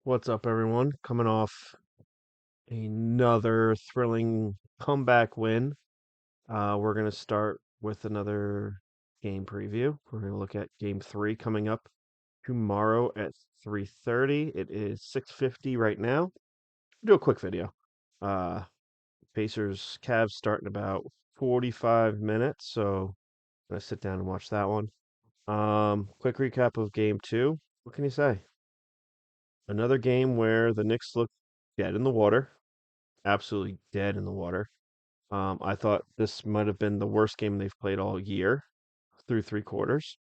What's up, everyone? Coming off another thrilling comeback win. We're going to start with another game preview. We're going to look at game three coming up tomorrow at 3:30. It is 6:50 right now. Do a quick video. Uh, Pacers Cavs start in about 45 minutes, so I'm going to sit down and watch that one. Quick recap of game two. What can you say? Another game where the Knicks look dead in the water, absolutely dead in the water. I thought this might have been the worst game they've played all year through three quarters.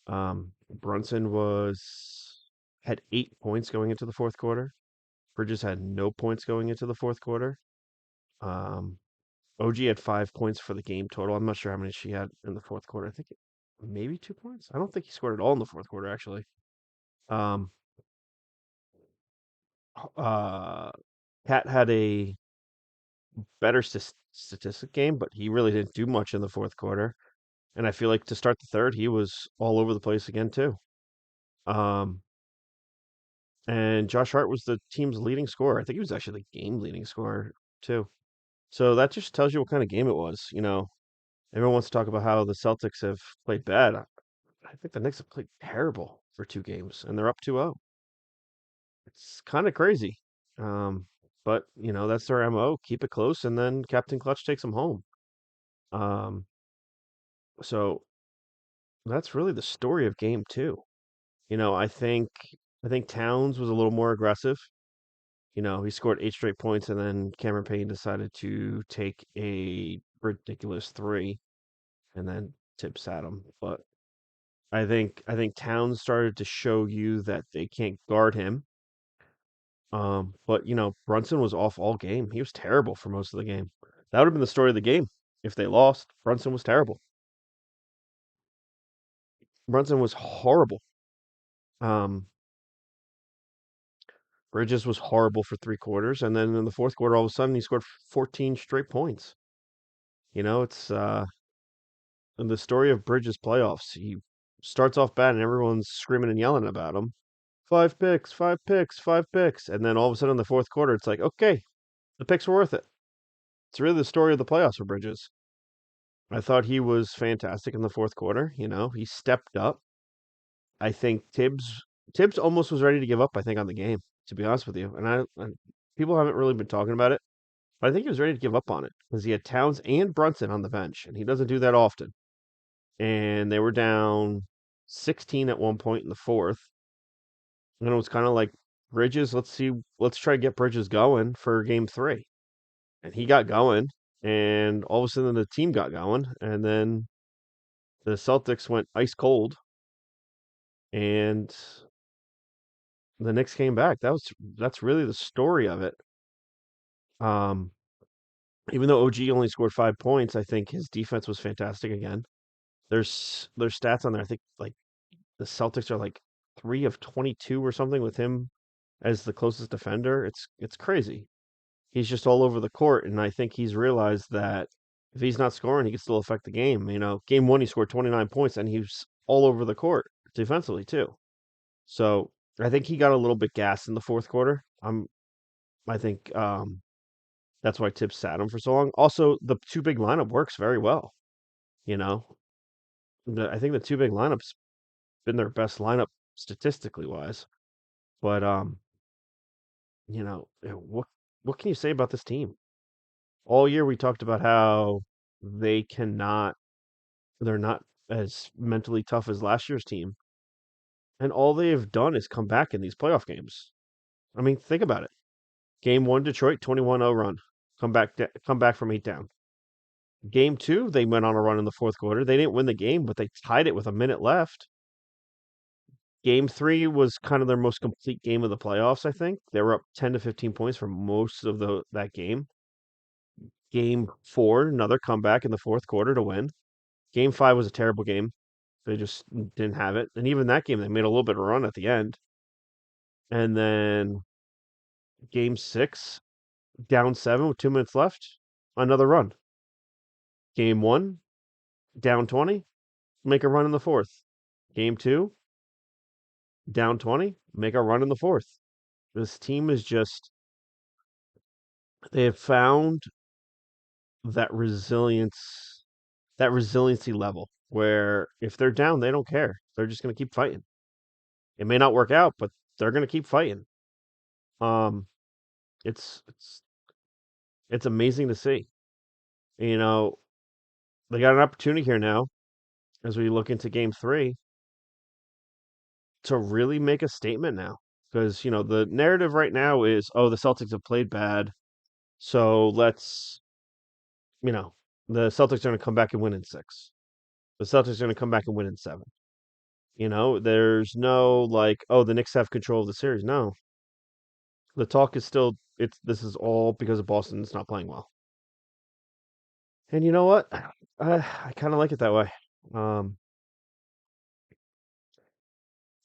Brunson was had 8 points going into the fourth quarter. Bridges had no points going into the fourth quarter. Um, OG had 5 points for the game total. I'm not sure how many she had in the fourth quarter. I think maybe 2 points. I don't think he scored at all in the fourth quarter, actually. Um, uh, Cat had a better statistic game, but he really didn't do much in the fourth quarter. And I feel like to start the third, he was all over the place again too. Um, and Josh Hart was the team's leading scorer. I think he was actually the game leading scorer too. So that just tells you what kind of game it was. Everyone wants to talk about how the Celtics have played bad. I think the Knicks have played terrible for 2 games, and they're up 2-0. It's kind of crazy. Um, but that's their MO. Keep it close, and then Captain Clutch takes them home. Um, so that's really the story of game two. I think Towns was a little more aggressive. He scored 8 straight points, and then Cameron Payne decided to take a ridiculous three, and then Tibbs sat him. But I think Towns started to show you that they can't guard him. But Brunson was off all game. He was terrible for most of the game. That would have been the story of the game. If they lost, Brunson was terrible. Brunson was horrible. Um, Bridges was horrible for three quarters, and then in the fourth quarter, all of a sudden, he scored 14 straight points. It's in the story of Bridges playoffs. He starts off bad, and everyone's screaming and yelling about him. 5 picks, 5 picks, 5 picks, and then all of a sudden, in the fourth quarter, it's like, okay, the picks were worth it. It's really the story of the playoffs for Bridges. I thought he was fantastic in the fourth quarter. He stepped up. I think Tibbs almost was ready to give up. I think on the game, to be honest with you, and people haven't really been talking about it. But I think he was ready to give up on it because he had Towns and Brunson on the bench, and he doesn't do that often. And they were down 16 at one point in the fourth. And it was kind of like, Bridges, let's try to get Bridges going for game three. And he got going, and all of a sudden the team got going, and then the Celtics went ice cold, and the Knicks came back. That's really the story of it. Um, Even though OG only scored 5 points, I think his defense was fantastic again. There's stats on there. I think like the Celtics are like 3 of 22 or something with him as the closest defender. It's crazy. He's just all over the court, and I think he's realized that if he's not scoring, he can still affect the game. Game one he scored 29 points, and he was all over the court defensively too. So I think he got a little bit gassed in the fourth quarter. I think that's why Tibbs sat him for so long. Also, the two big lineup works very well. You know, I think the two big lineups been their best lineup statistically wise. But what can you say about this team? All year we talked about how they cannot they're not as mentally tough as last year's team. And all they have done is come back in these playoff games. I mean, think about it. Game 1 Detroit 21-0 run. Come back from 8 down. Game 2 they went on a run in the fourth quarter. They didn't win the game, but they tied it with a minute left. Game 3 was kind of their most complete game of the playoffs, I think. They were up 10 to 15 points for most of that game. Game 4, another comeback in the fourth quarter to win. Game 5 was a terrible game. They just didn't have it. And even that game, they made a little bit of a run at the end. And then game 6, down 7 with 2 minutes left, another run. Game 1, down 20, make a run in the fourth. Game 2, down 20, make a run in the fourth. This team is just they have found that resiliency level where if they're down, they don't care. They're just going to keep fighting. It may not work out, but they're going to keep fighting. Um, it's it's it's amazing to see. You know, they got an opportunity here now as we look into Game Three to really make a statement now. Because the narrative right now is, oh, the Celtics have played bad, so you know, the Celtics are going to come back and win in six. The Celtics are going to come back and win in seven. There's no like, oh, the Knicks have control of the series. No, the talk is still this is all because of Boston's not playing well. And you know what? I kind of like it that way. Um,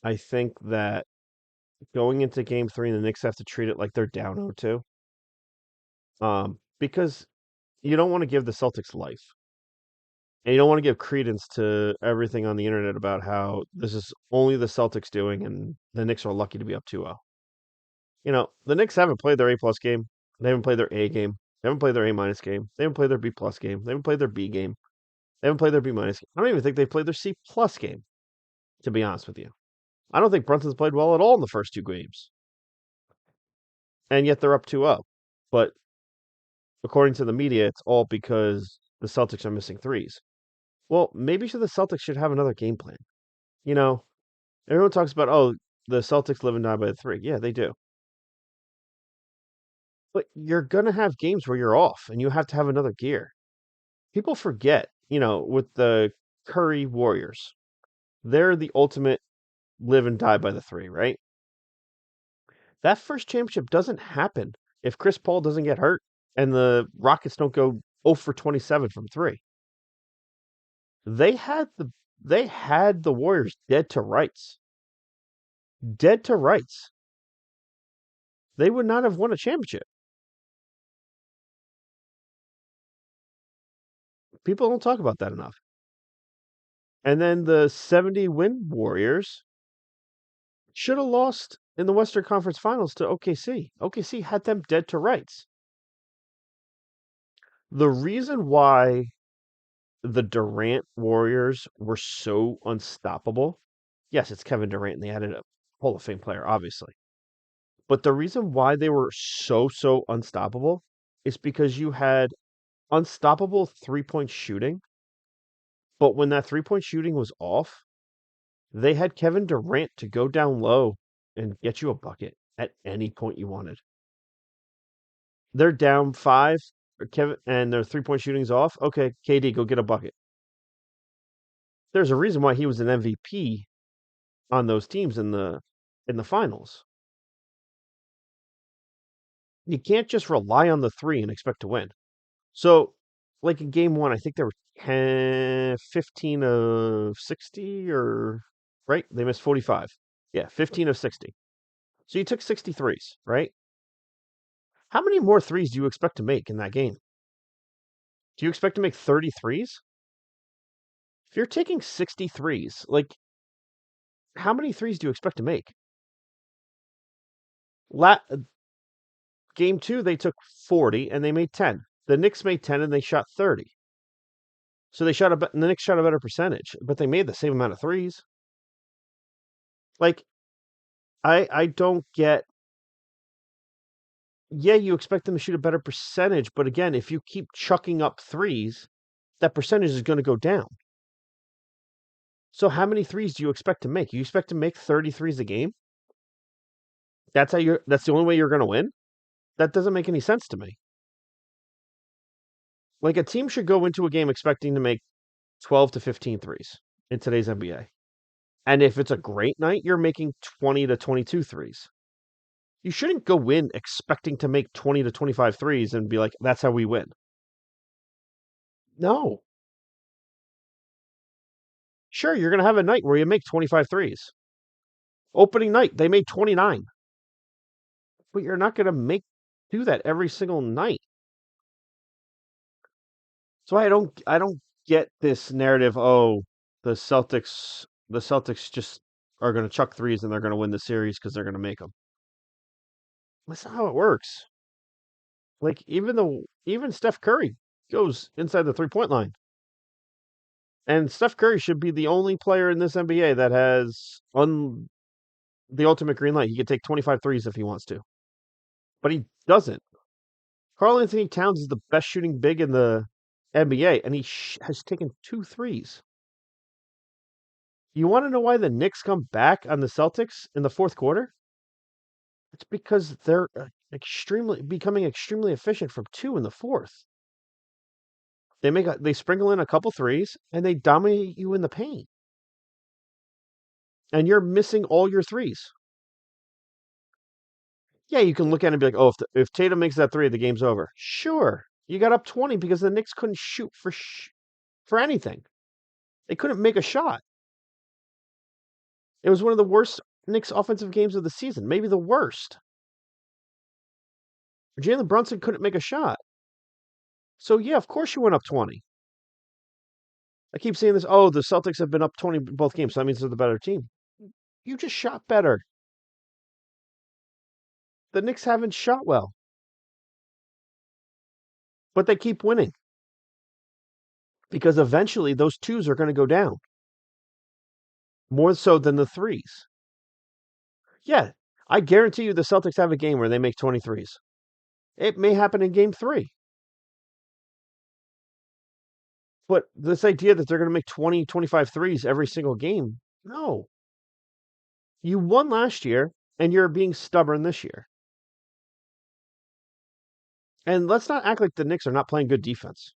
I think that going into Game Three, the Knicks have to treat it like they're down 0-2. Because you don't want to give the Celtics life, and you don't want to give credence to everything on the internet about how this is only the Celtics doing, and the Knicks are lucky to be up 2-0. The Knicks haven't played their A+ game. They haven't played their A game. They haven't played their A- game. They haven't played their B+ game. They haven't played their B game. They haven't played their B- game. I don't even think they've played their C+ game, to be honest with you. I don't think Brunson's played well at all in the first two games. And yet they're up 2-0. But according to the media, it's all because the Celtics are missing threes. Well, maybe the Celtics should have another game plan. You know, everyone talks about, oh, the Celtics live and die by the three. Yeah, they do. But you're going to have games where you're off and you have to have another gear. People forget, with the Curry Warriors, they're the ultimate live and die by the three, right? That first championship doesn't happen if Chris Paul doesn't get hurt and the Rockets don't go 0 for 27 from three. They had the Warriors dead to rights. Dead to rights. They would not have won a championship. People don't talk about that enough. And then the 70-win Warriors should have lost in the Western Conference Finals to OKC. OKC had them dead to rights. The reason why the Durant Warriors were so unstoppable, yes, it's Kevin Durant, and they added a Hall of Fame player, obviously. But the reason why they were so unstoppable is because you had unstoppable 3-point shooting. But when that 3-point shooting was off, they had Kevin Durant to go down low and get you a bucket at any point you wanted. They're down five, Kevin, and their 3-point shooting's off. Okay, KD, go get a bucket. There's a reason why he was an MVP on those teams in the finals. You can't just rely on the three and expect to win. So, like in game one, I think there were 15 of 60 or right? They missed 45. Yeah, 15 of 60. So you took 63s, right? How many more threes do you expect to make in that game? Do you expect to make 33s? If you're taking 63s, like how many threes do you expect to make? La- Game two, they took 40 and they made 10. The Knicks made 10 and they shot 30. So the Knicks shot a better percentage, but they made the same amount of threes. Like, I don't get. Yeah, you expect them to shoot a better percentage, but again, if you keep chucking up threes, that percentage is going to go down. So how many threes do you expect to make? You expect to make 30 threes a game? That's the only way you're going to win? That doesn't make any sense to me. Like a team should go into a game expecting to make 12 to 15 threes in today's NBA. And if it's a great night, you're making 20 to 22 threes. You shouldn't go in expecting to make 20 to 25 threes and be like, that's how we win. No. Sure, you're going to have a night where you make 25 threes. Opening night, they made 29. But you're not going to do that every single night. So I don't get this narrative, oh, the Celtics just are going to chuck threes and they're going to win the series because they're going to make them. That's not how it works. Like even Steph Curry goes inside the 3-point line. And Steph Curry should be the only player in this NBA that has the ultimate green light. He could take 25 threes if he wants to, but he doesn't. Karl Anthony Towns is the best shooting big in the NBA, and he has taken 2 threes. You want to know why the Knicks come back on the Celtics in the fourth quarter? It's because they're becoming extremely efficient from 2 in the fourth. They sprinkle in a couple threes and they dominate you in the paint. And you're missing all your threes. Yeah, you can look at it and be like, oh, if Tatum makes that three, the game's over. Sure, you got up 20 because the Knicks couldn't shoot for anything. They couldn't make a shot. It was one of the worst Knicks offensive games of the season, maybe the worst. Jalen Brunson couldn't make a shot. So yeah, of course you went up 20. I keep saying this. Oh, the Celtics have been up 20 both games, so that means they're the better team. You just shot better. The Knicks haven't shot well, but they keep winning because eventually those twos are going to go down more so than the threes. Yeah, I guarantee you the Celtics have a game where they make 23s. It may happen in game 3. But this idea that they're going to make 20, 25 threes every single game, no. You won last year, and you're being stubborn this year. And let's not act like the Knicks are not playing good defense.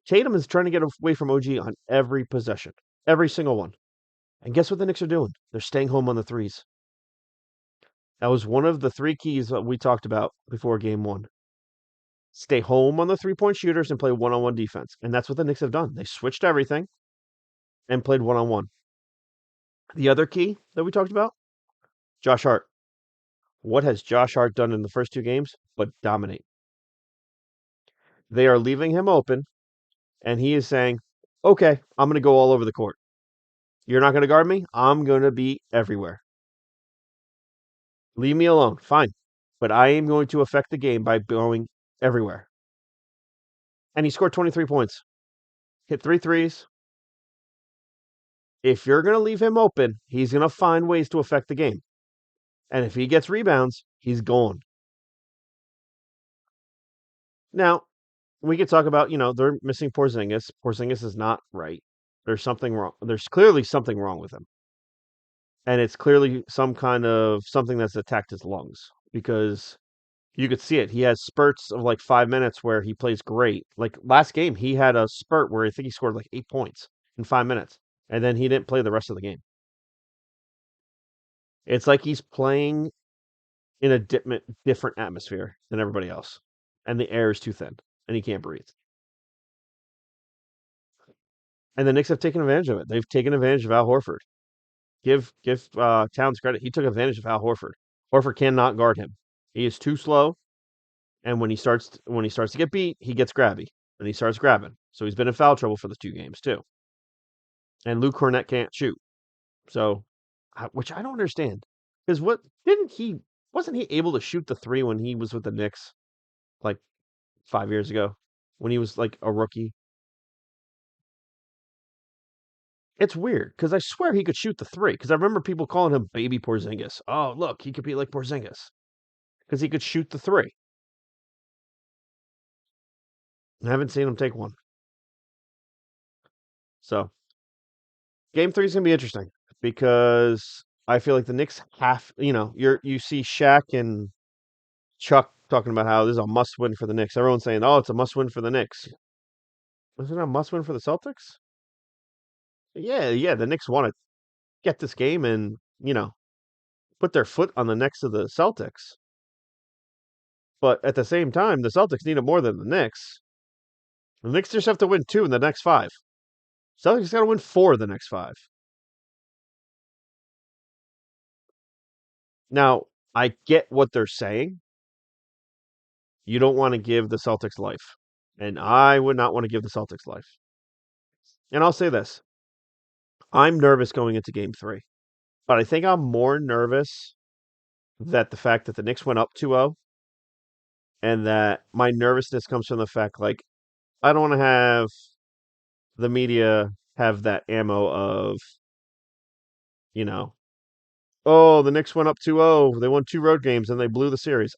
Tatum is trying to get away from OG on every possession, every single one. And guess what the Knicks are doing? They're staying home on the threes. That was one of the 3 keys that we talked about before game 1. Stay home on the 3-point shooters and play one-on-one defense. And that's what the Knicks have done. They switched everything and played one-on-one. The other key that we talked about, Josh Hart. What has Josh Hart done in the first 2 games but dominate? They are leaving him open, and he is saying, okay, I'm going to go all over the court. You're not going to guard me? I'm going to be everywhere. Leave me alone. Fine. But I am going to affect the game by going everywhere. And he scored 23 points. Hit 3 threes. If you're going to leave him open, he's going to find ways to affect the game. And if he gets rebounds, he's gone. Now, we could talk about, they're missing Porzingis. Porzingis is not right. There's something wrong. There's clearly something wrong with him. And it's clearly some kind of something that's attacked his lungs because you could see it. He has spurts of like 5 minutes where he plays great. Like last game, he had a spurt where I think he scored like 8 points in 5 minutes. And then he didn't play the rest of the game. It's like he's playing in a different atmosphere than everybody else. And the air is too thin and he can't breathe. And the Knicks have taken advantage of it. They've taken advantage of Al Horford. Give Towns credit. He took advantage of Al Horford. Horford cannot guard him. He is too slow. And when he starts to get beat, he gets grabby. And he starts grabbing. So he's been in foul trouble for the 2 games too. And Luke Cornett can't shoot. So, which I don't understand. Because wasn't he able to shoot the 3 when he was with the Knicks like 5 years ago? When he was like a rookie? It's weird because I swear he could shoot the 3. Because I remember people calling him Baby Porzingis. Oh, look, he could be like Porzingis because he could shoot the 3. I haven't seen him take one. So, game 3 is gonna be interesting because I feel like the Knicks you see Shaq and Chuck talking about how this is a must win for the Knicks. Everyone's saying, oh, it's a must win for the Knicks. Isn't it a must win for the Celtics? Yeah, the Knicks want to get this game and, put their foot on the necks of the Celtics. But at the same time, the Celtics need it more than the Knicks. The Knicks just have to win 2 in the next 5. Celtics got to win 4 in the next 5. Now, I get what they're saying. You don't want to give the Celtics life. And I would not want to give the Celtics life. And I'll say this. I'm nervous going into game 3. But I think I'm more nervous that the fact that the Knicks went up 2-0 and that my nervousness comes from the fact like I don't want to have the media have that ammo of, you know, oh, the Knicks went up 2-0. They won two road games and they blew the series.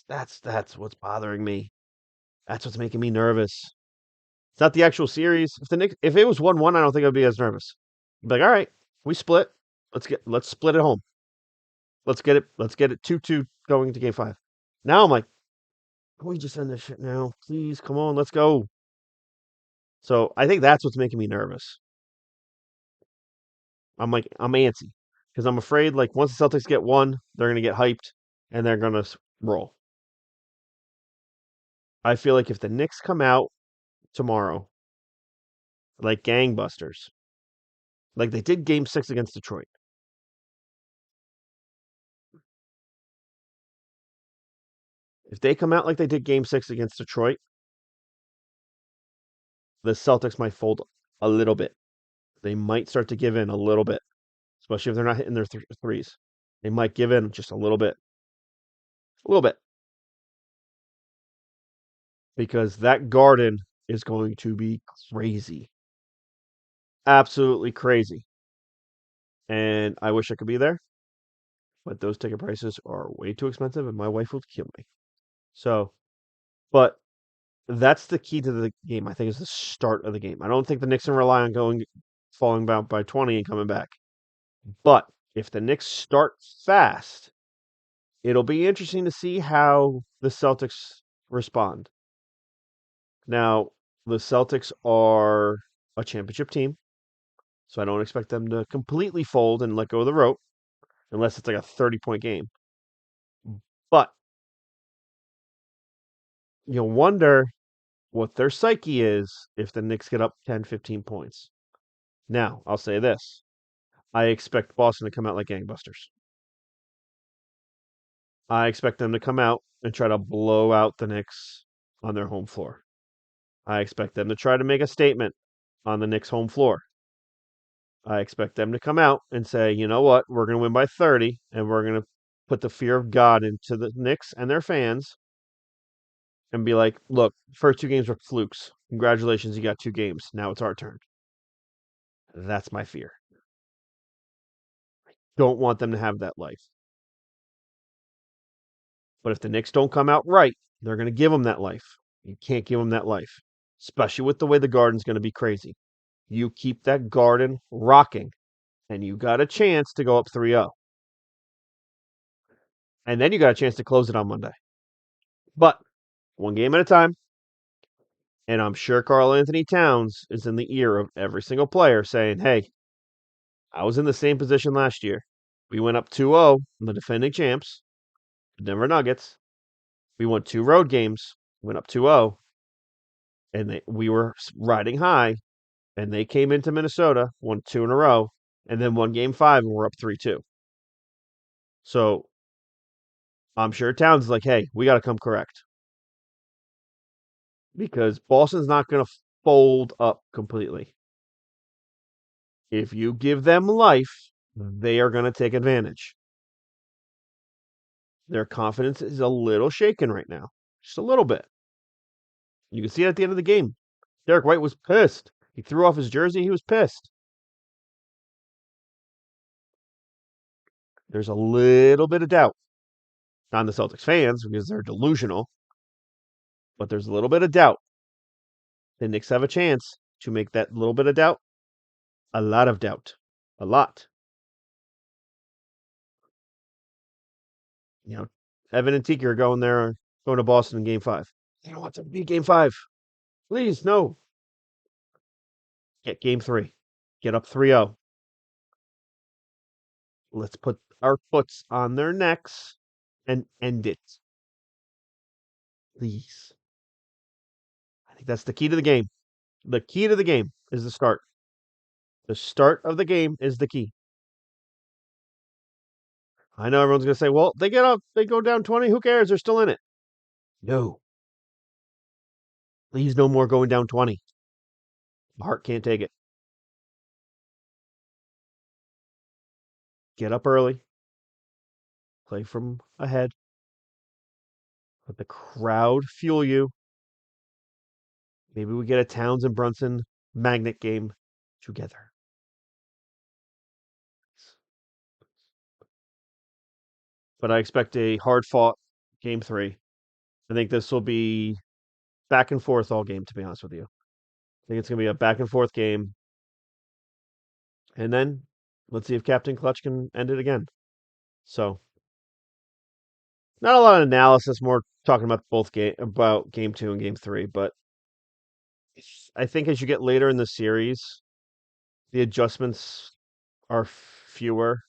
That's what's bothering me. That's what's making me nervous. It's not the actual series. If it was 1-1, I don't think I'd be as nervous. I'd be like, all right, we split. Let's split at home. Let's get it 2-2 going to game 5. Now I'm like, can we just end this shit now? Please, come on, let's go. So I think that's what's making me nervous. I'm antsy because I'm afraid like once the Celtics get one, they're gonna get hyped and they're gonna roll. I feel like if the Knicks come out tomorrow like gangbusters, like they did Game 6 against Detroit, if they come out like they did Game 6 against Detroit, the Celtics might fold a little bit. They might start to give in a little bit, especially if they're not hitting their threes. They might give in just a little bit, because that Garden is going to be crazy, absolutely crazy. And I wish I could be there, but those ticket prices are way too expensive, and my wife would kill me. So, but that's the key to the game. I think is the start of the game. I don't think the Knicks can rely on falling down by 20 and coming back. But if the Knicks start fast, it'll be interesting to see how the Celtics respond. Now, the Celtics are a championship team, so I don't expect them to completely fold and let go of the rope unless it's like a 30-point game. But you'll wonder what their psyche is if the Knicks get up 10, 15 points. Now, I'll say this. I expect Boston to come out like gangbusters. I expect them to come out and try to blow out the Knicks on their home floor. I expect them to try to make a statement on the Knicks' home floor. I expect them to come out and say, you know what, we're going to win by 30, and we're going to put the fear of God into the Knicks and their fans and be like, look, first two games were flukes. Congratulations, you got two games. Now it's our turn. That's my fear. Don't want them to have that life. But if the Knicks don't come out right, they're going to give them that life. You can't give them that life, especially with the way the Garden's going to be crazy. You keep that Garden rocking, and you got a chance to go up 3-0. And then you got a chance to close it on Monday. But one game at a time. And I'm sure Karl Anthony Towns is in the ear of every single player saying, hey, I was in the same position last year. We went up 2-0, the defending champs, the Denver Nuggets. We won two road games, went up 2-0, and we were riding high, and they came into Minnesota, won two in a row, and then won game 5, and we're up 3-2. So I'm sure Towns is like, hey, we got to come correct. Because Boston's not going to fold up completely. If you give them life, they are going to take advantage. Their confidence is a little shaken right now. Just a little bit. You can see it at the end of the game. Derek White was pissed. He threw off his jersey. He was pissed. There's a little bit of doubt on the Celtics fans because they're delusional. But there's a little bit of doubt. The Knicks have a chance to make that little bit of doubt a lot of doubt. A lot. You know, Evan and Tiki are going to Boston in game 5. They don't want to be game 5. Please, no. Get game 3. Get up 3-0. Let's put our foots on their necks and end it. Please. I think that's the key to the game. The key to the game is the start. The start of the game is the key. I know everyone's going to say, well, they get up, they go down 20. Who cares? They're still in it. No. Please, no more going down 20. My heart can't take it. Get up early. Play from ahead. Let the crowd fuel you. Maybe we get a Towns and Brunson magnet game together. But I expect a hard fought game 3. I think this will be back and forth all game, to be honest with you. I think it's going to be a back and forth game. And then let's see if Captain Clutch can end it again. So, not a lot of analysis, more talking about game 2 and game 3. But I think as you get later in the series, the adjustments are fewer.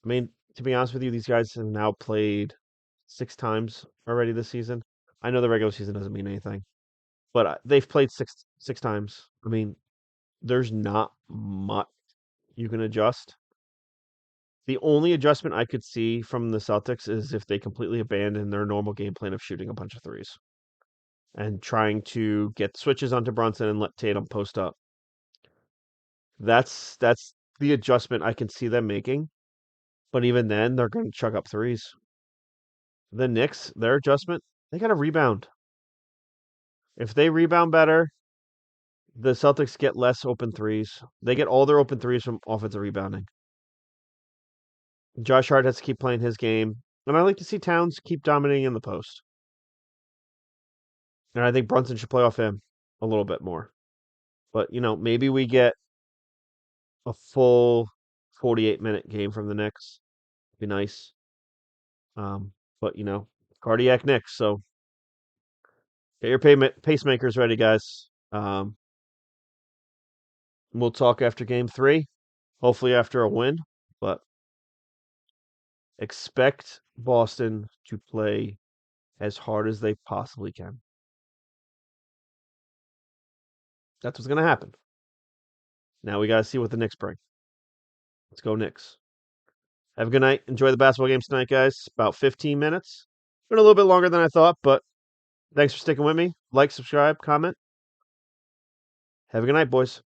I mean, to be honest with you, these guys have now played 6 times already this season. I know the regular season doesn't mean anything, but they've played six times. I mean, there's not much you can adjust. The only adjustment I could see from the Celtics is if they completely abandon their normal game plan of shooting a bunch of threes and trying to get switches onto Brunson and let Tatum post up. That's the adjustment I can see them making. But even then, they're going to chuck up threes. The Knicks, their adjustment, they got to rebound. If they rebound better, the Celtics get less open threes. They get all their open threes from offensive rebounding. Josh Hart has to keep playing his game. And I like to see Towns keep dominating in the post. And I think Brunson should play off him a little bit more. But, maybe we get a full 48-minute game from the Knicks. Be nice. But, cardiac Knicks. So get your pacemakers ready, guys. We'll talk after game 3. Hopefully after a win. But expect Boston to play as hard as they possibly can. That's what's going to happen. Now we got to see what the Knicks bring. Let's go Knicks. Have a good night. Enjoy the basketball games tonight, guys. About 15 minutes. Been a little bit longer than I thought, but thanks for sticking with me. Like, subscribe, comment. Have a good night, boys.